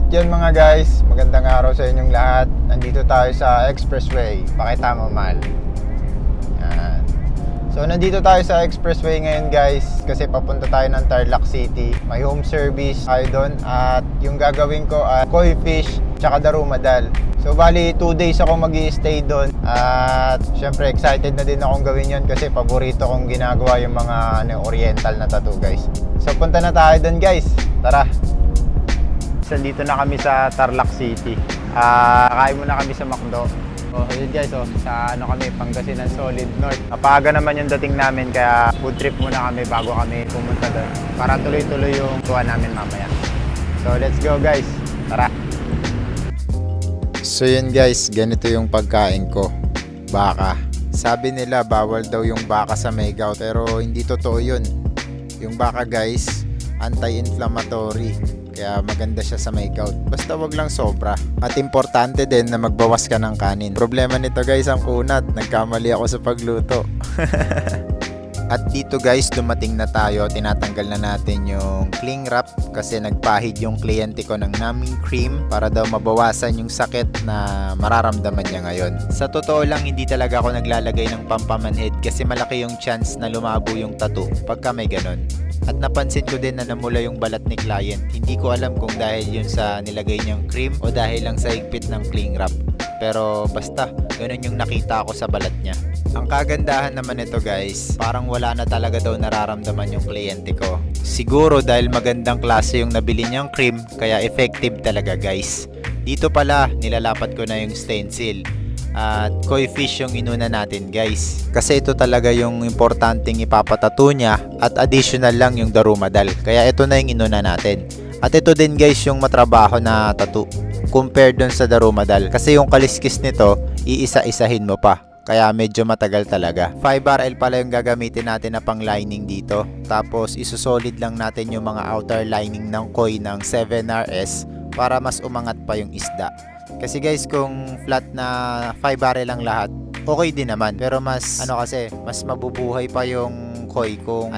At yun mga guys, magandang araw sa inyong lahat. Nandito tayo sa Expressway. Pakita mo, Mal. Yan. So nandito tayo sa Expressway ngayon guys kasi papunta tayo ng Tarlac City. May home service tayo doon at yung gagawin ko ay koi fish tsaka darumadal. So bali 2 days ako mag-i-stay doon at syempre excited na din akong gawin yun kasi paborito kong ginagawa yung mga oriental na tattoo guys. So punta na tayo doon guys. Tara! Dito na kami sa Tarlac City. Kain muna kami sa McDo. Oh, yun guys, sa kami, Pangasinan Solid North. Napaaga naman yung dating namin kaya food trip muna kami bago kami pumunta doon. Para tuloy-tuloy yung tuwa namin mamaya. So let's go guys. Tara. So yun guys, ganito yung pagkain ko. Baka. Sabi nila bawal daw yung baka sa may gout pero hindi totoo yun. Yung baka guys, anti-inflammatory. Kaya maganda siya sa may gout. Basta wag lang sobra. At importante din na magbawas ka ng kanin. Problema nito guys ang kunat. Nagkamali ako sa pagluto. At dito guys, dumating na tayo. Tinatanggal na natin yung cling wrap kasi nagpahid yung kliyente ko ng numbing cream para daw mabawasan yung sakit na mararamdaman niya ngayon. Sa totoo lang, hindi talaga ako naglalagay ng pampamanhid kasi malaki yung chance na lumabo yung tattoo pagka may ganon. At napansin ko din na namula yung balat ni client. Hindi ko alam kung dahil yun sa nilagay niyang cream o dahil lang sa higpit ng cling wrap. Pero basta, ganun yung nakita ko sa balat niya. Ang kagandahan naman nito guys, parang wala na talaga daw nararamdaman yung kliyente ko. Siguro dahil magandang klase yung nabili niyang cream, kaya effective talaga guys. Dito pala, nilalapat ko na yung stencil. At koi fish yung inuna natin guys. Kasi ito talaga yung importanteng ipapatato niya at additional lang yung darumadal. Kaya ito na yung inuna natin. At ito din guys yung matrabaho na tattoo compared dun sa darumadal. Kasi yung kaliskis nito, iisa-isahin mo pa. Kaya medyo matagal talaga. 5RL pala yung gagamitin natin na pang lining dito. Tapos isusolid lang natin yung mga outer lining ng koi ng 7RS para mas umangat pa yung isda. Kasi guys kung flat na 5RL lang lahat, okay din naman. Pero mas mas mabubuhay pa yung koi kung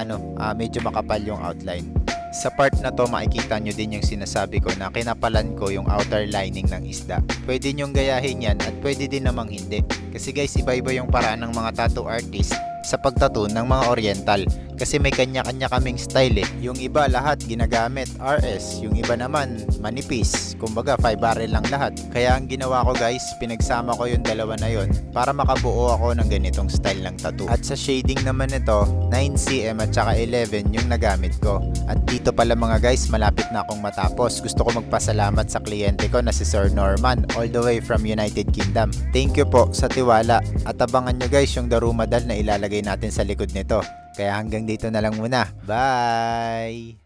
medyo makapal yung outline. Sa part na to makikita nyo din yung sinasabi ko na kinapalan ko yung outer lining ng isda. Pwede nyong gayahin yan at pwede din namang hindi. Kasi guys iba-iba yung paraan ng mga tattoo artist sa pagtattoo ng mga oriental. Kasi may kanya-kanya kaming style eh. Yung iba lahat ginagamit RS, yung iba naman manipis. Kumbaga 5RL lang lahat. Kaya ang ginawa ko guys, pinagsama ko yung dalawa na yon para makabuo ako ng ganitong style ng tattoo. At sa shading naman nito, 9cm at saka 11 yung nagamit ko. At dito pala mga guys, malapit na akong matapos. Gusto ko magpasalamat sa kliyente ko na si Sir Norman all the way from United Kingdom. Thank you po sa tiwala at abangan nyo guys yung darumadal na ilalagay natin sa likod nito. Kaya hanggang dito na lang muna. Bye!